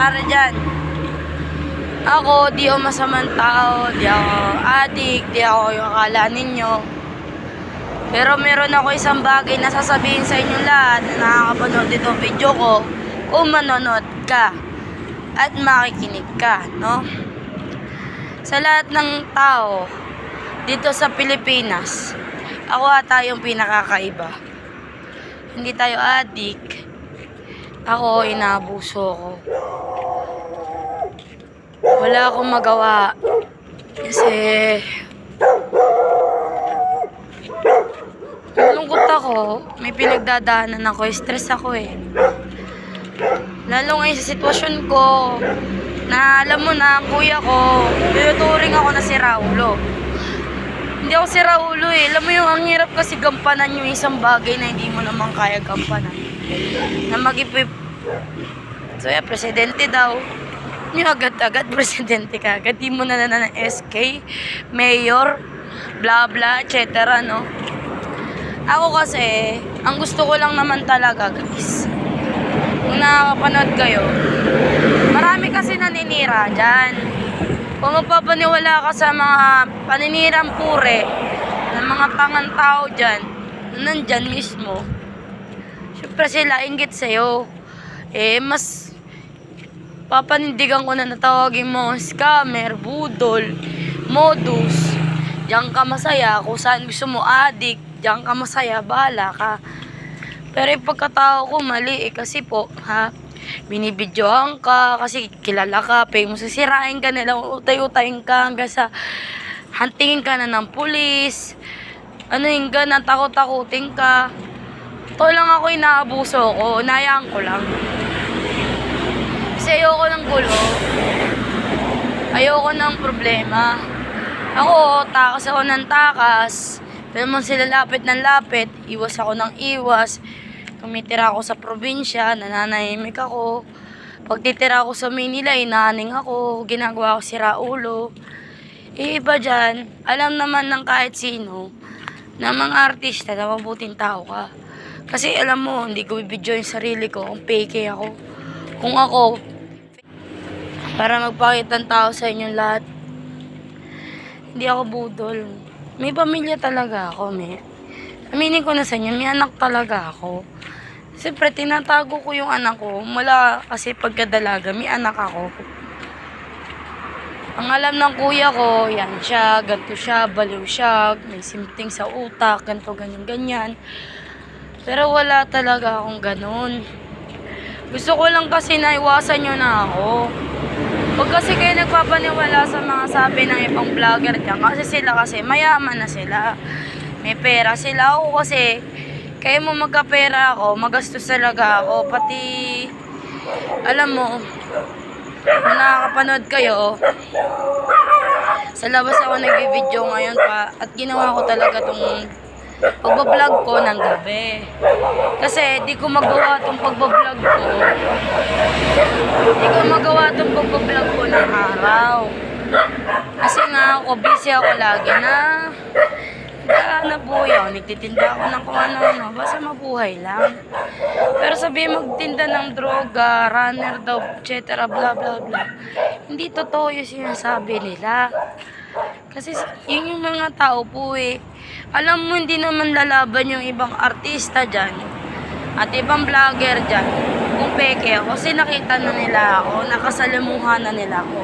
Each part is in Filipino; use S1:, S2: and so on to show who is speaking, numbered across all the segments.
S1: para dyan. Ako, di ako masamang tao, di ako addict, di ako yung akala ninyo. Pero meron ako isang bagay na sasabihin sa inyo lahat na nakakapanood dito video ko kung manonood ka at makikinig ka, no? Sa lahat ng tao dito sa Pilipinas, ako ata yung pinakakaiba. Hindi tayo addict. Ako, inaabuso ko. Wala akong magawa kasi malungkot ako, may pinagdadaanan ako, stress ako eh. Lalo ngayon sa sitwasyon ko na alam mo na, kuya ko, tinuturing ako na si Raulo. Hindi ako si Raulo eh. Alam mo yung ang hirap kasi gampanan yung isang bagay na hindi mo naman kaya gampanan. Na mag-ipip. So yeah, presidente daw. Yung agad-agad, presidente ka. Agad di mo na ng SK, mayor, bla bla, etc. No? Ako kasi, ang gusto ko lang naman talaga, guys. Kung nakakapanood kayo, marami kasi naninira dyan. Kung magpapaniwala ka sa mga paninirang pure, ng mga tangang tao dyan, nandyan mismo, syempre sila inggit sa'yo. Mas papanindigan ko na natawagin mo scammer, budol, modus. Diyan ka masaya. Kung saan gusto mo addict, diyan ka masaya, bahala ka. Pero yung pagkatao ko mali kasi po, binibidyohan ka kasi kilala ka, famous, sisirain ka nila, utay-utayin ka hanggang sa hantingin ka na ng pulis, anuhin ka na, takot-takutin ka. Ito lang ako, inaabuso ko, unayaan ko lang. Kasi ayoko ng gulo. Ayoko ng problema. Ako, takas ako ng takas. Pero man sila lapit ng lapit, iwas ako ng iwas. Tumitira ako sa probinsya, nananahimik ako. Pag titira ako sa Manila, inaning ako. Ginagawa ko si Raulo. Iba dyan, alam naman ng kahit sino na mga artista na mabuting tao ka. Kasi alam mo, hindi ko i-video yung sarili ko kung fake ako. Kung ako, para magpakita ng tao sa inyong lahat. Hindi ako budol. May pamilya talaga ako, may. Aminin ko na sa inyo, may anak talaga ako. Siyempre, tinatago ko yung anak ko. Mula kasi pagkadalaga, may anak ako. Ang alam ng kuya ko, yan siya, ganito siya, baliw siya, may simting sa utak, ganito, ganyan, ganyan. Pero wala talaga akong ganun. Gusto ko lang kasi na iwasan nyo na ako. Huwag kasi kayo nagpapaniwala sa mga sabi ng ibang vlogger dyan. Kasi sila kasi mayaman na sila. May pera sila. Ako kasi, kaya mo magkapera ako, magastos talaga ako. Pati, alam mo, kung nakakapanood kayo, sa labas ako nag-video ngayon pa. At ginawa ko talaga itong pagbablog ko ng gabi. Kasi di ko magawa itong pagbablog ko. Di ko magawa itong pagbablog ko ng araw. Kasi nga ako, busy ako lagi na nabuhay ako. Nagtitinda ako ng kung ano-ano. Basta mabuhay lang. Pero sabi magtinda ng droga, runner daw, etc. Bla bla bla. Hindi totoo yung sinasabi nila. Kasi yun yung mga tao po eh. Alam mo, hindi naman lalaban yung ibang artista dyan at ibang vlogger dyan kung peke ako. Kasi nakita na nila ako, nakasalamuhan na nila ako.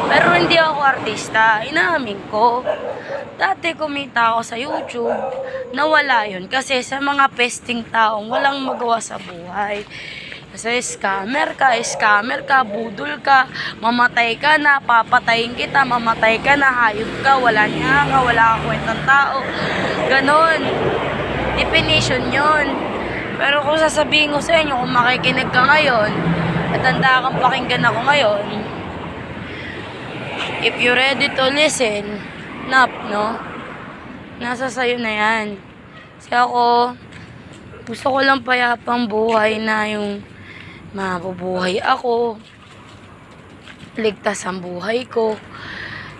S1: Pero hindi ako artista, inaamin ko. Dati kumita ako sa YouTube, nawala yun. Kasi sa mga pesting taong walang magawa sa buhay. Kasi scammer ka, budol ka, mamatay ka na, papatayin kita, mamatay ka na, hayop ka, wala niya ka, wala kang kwentang tao. Ganon. Definition yun. Pero kung sasabihin ko sa inyo, kung makikinig ka ngayon, at handa kang pakinggan ako ngayon, if you're ready to listen, no? Nasa sayo na yan. Kasi ako, gusto ko lang payapang buhay na yung mabubuhay ako, ligtas ang buhay ko,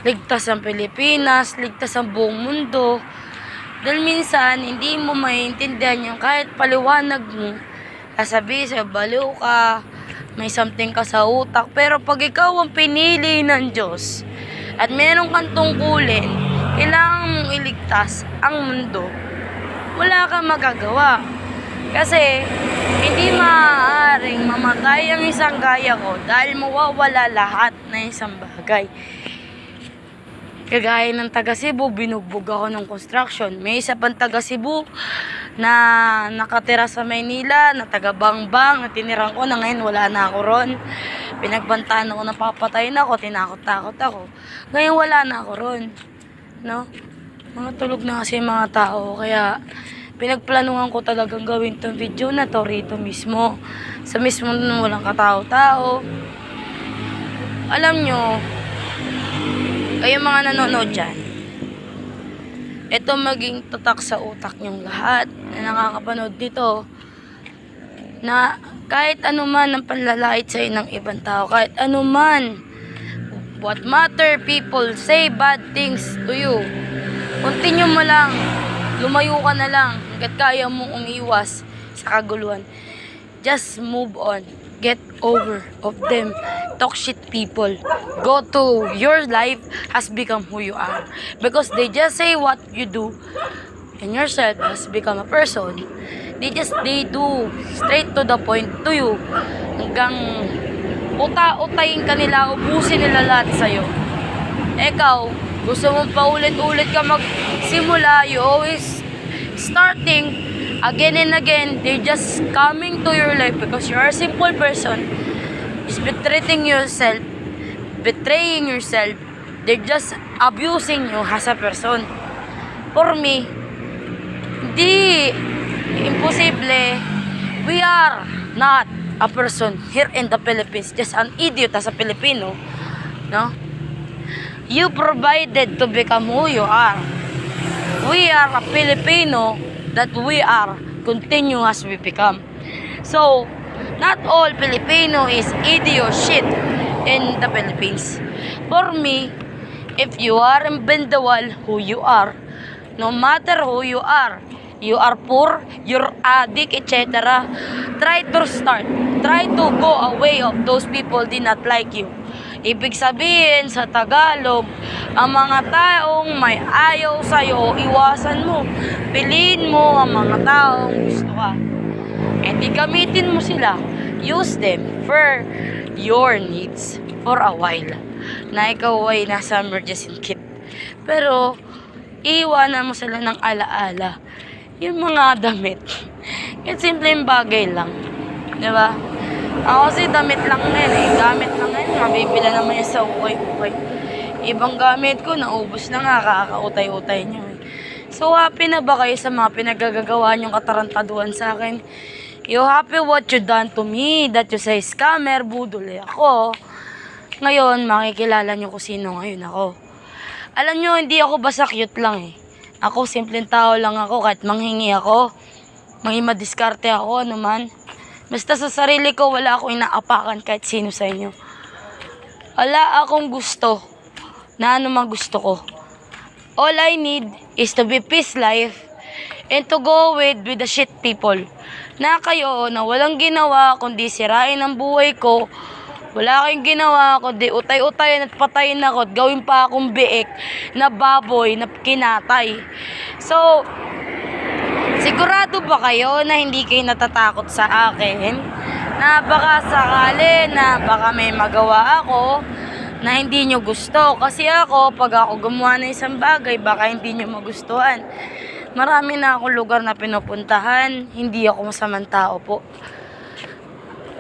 S1: ligtas ang Pilipinas, ligtas ang buong mundo. Dahil minsan, hindi mo maintindihan yung kahit paliwanag mo, sasabihin sa'yo, baliw ka, may something ka sa utak. Pero pag ikaw ang pinili ng Diyos at meron kang tungkulin, kailangan mong iligtas ang mundo, wala kang magagawa. Kasi hindi maaaring mamatay ang isang gaya ko dahil mawawala lahat na isang bagay. Kagaya ng taga Cebu, binugbog ako ng construction. May isa pang taga Cebu na nakatira sa Maynila, na taga Bangbang, na tinirang ko, na ngayon wala na ako ron. Pinagbantaan ako na papatay na ako, tinakot-takot ako. Ngayon wala na ako ron. No? Mga tulog na kasi mga tao, kaya pinagplanuhan ko talagang gawin tong video na to rito mismo. Sa mismo nung walang katao-tao. Alam nyo, kayong mga nanonood dyan, ito maging tatak sa utak nyong lahat na nakakapanood dito, na kahit anuman ang panlalait sa'yo ng ibang tao, kahit anuman, what matter people say bad things to you, continue mo lang, lumayo ka na lang hanggat kaya mong umiwas sa kaguluhan. Just move on. Get over of them. Toxic people. Go to your life has become who you are. Because they just say what you do and yourself has become a person. They do straight to the point to you. Hanggang uta-utayin ka nila, ubusin nila lahat sa'yo. Ikaw, gusto mong paulit-ulit ka magsimula, you always starting again and again, they're just coming to your life because you're a simple person. Is betraying yourself, they're just abusing you as a person. For me, di imposible. We are not a person here in the Philippines, just an idiot as a Filipino, no? You provided to become who you are. We are a Filipino that we are continue as we become. So, not all Filipino is idiot shit in the Philippines. For me, if you are individual who you are, no matter who you are poor, you're addict, etc., try to go away of those people did not like you. Ibig sabihin sa Tagalog, ang mga taong may ayaw sa'yo, iwasan mo. Piliin mo ang mga taong gusto ka. And gamitin mo sila. Use them for your needs for a while. Na ikaw ay nasa emergency kit. Pero, iwanan mo sila ng alaala. Yung mga damit. It's simpleng bagay lang. Diba? Ako kasi damit lang na yun eh. Gamit lang na yun. Mabibila naman yun sa ukay-ukay. Ibang gamit ko, naubos na nga. Kakautay-utay nyo eh. So, happy na ba kayo sa mga pinagagagawa nyong katarantaduhan sa akin? You happy what you done to me? That you say, scammer, budol ako. Ngayon, makikilala nyo kung sino ngayon ako. Alam nyo, hindi ako basta cute lang eh. Ako, simpleng tao lang ako. Kahit manghingi ako, madiskarte ako, ano man. Basta sa sarili ko, wala akong inaapakan kahit sino sa inyo. Wala akong gusto na anumang gusto ko. All I need is to be peace life and to go with the shit people. Na kayo na walang ginawa kundi sirain ang buhay ko. Wala kayong ginawa kundi utay-utayan at patayin ako at gawin pa akong biik na baboy na kinatay. So, sigurado ba kayo na hindi kayo natatakot sa akin? Na baka sakali na baka may magawa ako na hindi nyo gusto. Kasi ako, pag ako gumawa ng isang bagay, baka hindi nyo magustuhan. Marami na akong lugar na pinupuntahan. Hindi ako masamang tao po.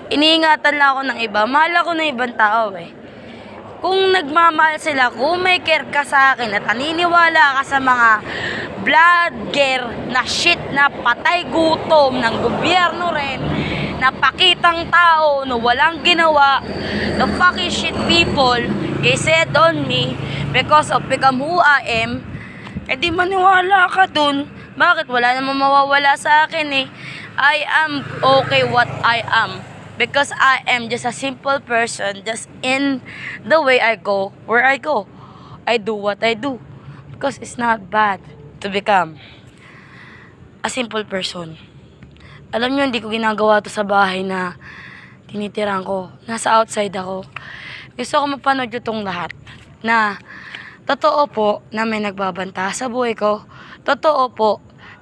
S1: Iniingatan lang ako ng iba. Mahal ako ng ibang tao eh. Kung nagmamahal sila, kung may care ka sa akin at naniniwala ka sa mga vlogger na shit na patay gutom ng gobyerno rin, na pakitang tao na walang ginawa, the fucking shit people, they said on me because of become who I am, di maniwala ka dun. Bakit? Wala namang mawawala sa akin eh. I am okay what I am. Because I am just a simple person, just in the way I go, where I go. I do what I do. Because it's not bad to become a simple person. Alam nyo, hindi ko ginagawa to sa bahay na Tinitiran ko. Nasa outside ako. Gusto ko mapanood itong lahat. Na, totoo po na may nagbabanta sa buhay ko. Totoo po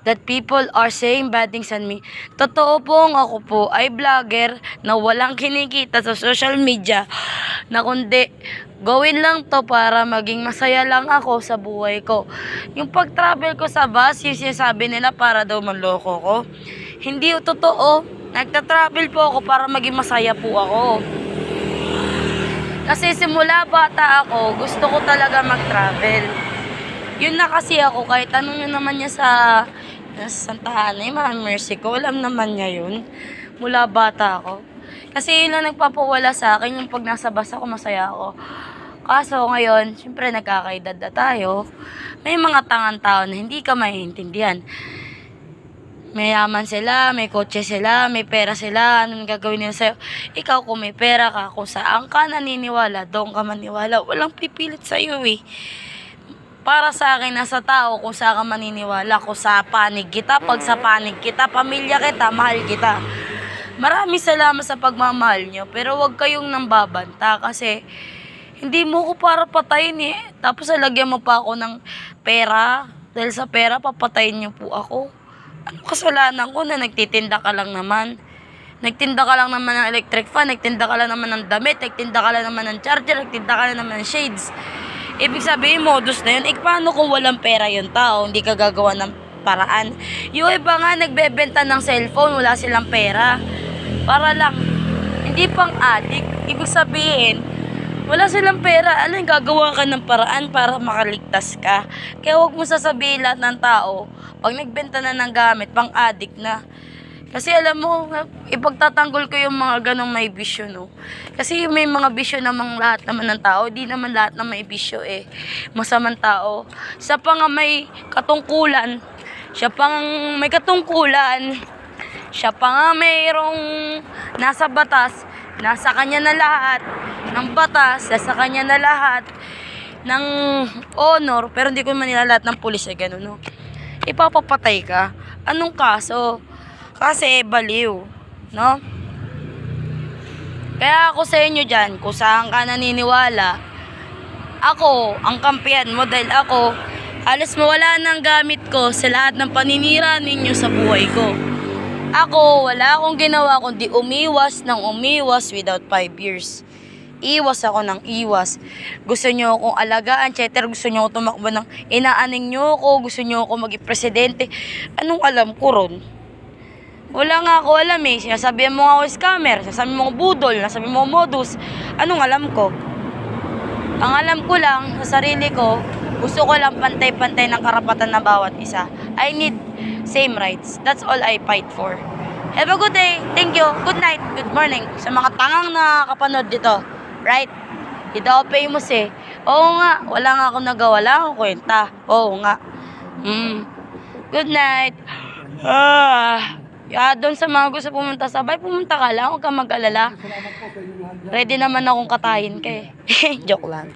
S1: that people are saying bad things on me. Totoo po ako po ay vlogger na walang kinikita sa social media na kundi gawin lang to para maging masaya lang ako sa buhay ko. Yung pag-travel ko sa bus, yung sinasabi nila para daw manloko ko. Hindi totoo. Nagta-travel po ako para maging masaya po ako. Kasi simula bata ako, gusto ko talaga mag-travel. Yun na kasi ako, kahit anong yun naman niya sa Santa Ana, yung Mama Mercy ko, alam naman niya yun. Mula bata ako. Kasi yun lang nagpapawala sa akin, yung pag nasa bus ako, masaya ako. Kaso ngayon, syempre nagkakaedad na tayo, may mga tangang tao na hindi ka maiintindihan. Mayaman sila, may kotse sila, may pera sila, anong gagawin nila sa'yo? Ikaw kung may pera ka, kung saan ka naniniwala, doon ka maniwala, walang pipilit sa'yo eh. Para sa akin, nasa tao kung saan ka maniniwala, kung sa panig kita, pag sa panig kita, pamilya kita, mahal kita. Maraming salamat sa pagmamahal nyo, pero wag kayong nambabanta kasi hindi mo ko para patayin eh. Tapos lagyan mo pa ako ng pera, dahil sa pera papatayin nyo po ako. Ano kasalanan ko na nagtitinda ka lang naman? Nagtinda ka lang naman ng electric fan, nagtinda ka lang naman ng damit, nagtinda ka lang naman ng charger, nagtinda ka lang naman ng shades. Ibig sabihin, modus na yun. Paano kung walang pera yung tao, hindi ka gagawa ng paraan? Yung iba nga nagbebenta ng cellphone, wala silang pera. Para lang, hindi pang addict. Ibig sabihin, wala silang pera. Alam, gagawa ka ng paraan para makaligtas ka. Kaya huwag mo sasabihin lahat ng tao, pag nagbenta na ng gamit, pang addict na. Kasi alam mo, ipagtatanggol ko yung mga ganong may bisyo, no? Kasi may mga bisyo namang lahat naman ng tao, di naman lahat na may bisyo eh. Masamang tao. Siya pa nga may katungkulan, siya pa nga may katungkulan, siya pa nga mayroong nasa batas, nasa kanya na lahat ng batas, nasa kanya na lahat ng honor, pero hindi ko man nila lahat ng pulis eh, gano'n, no? Ipapapatay ka. Anong kaso? Kasi baliw, no? Kaya ako sa inyo dyan, kung saan ka naniniwala, ako ang kampihan mo dahil ako, halos mawala ng gamit ko sa lahat ng paninira ninyo sa buhay ko. Ako, wala akong ginawa kundi umiwas ng umiwas without 5 years. Iwas ako ng iwas. Gusto nyo akong alagaan, etc. Gusto nyo ako tumakbo ng inaaning nyo ako, gusto nyo ako maging presidente. Anong alam ko ron? Wala nga ako alam eh. Sinasabihan mo nga ako scammer, sinasabihan mo ako budol, sinasabihan mo ako modus. Anong alam ko? Ang alam ko lang sa sarili ko, gusto ko lang pantay-pantay ng karapatan ng bawat isa. I need same rights. That's all I fight for. Have a good day. Thank you. Good night. Good morning. Sa mga tangang nakakapanood dito. Right? Hindi ako famous eh. Oo nga. Wala nga akong nagawa. Wala akong kwenta. Oo nga. Good night. Doon sa mga gusto pumunta sabay, pumunta ka lang, huwag kang mag-alala. Ready naman akong katayin ka eh. Joke lang.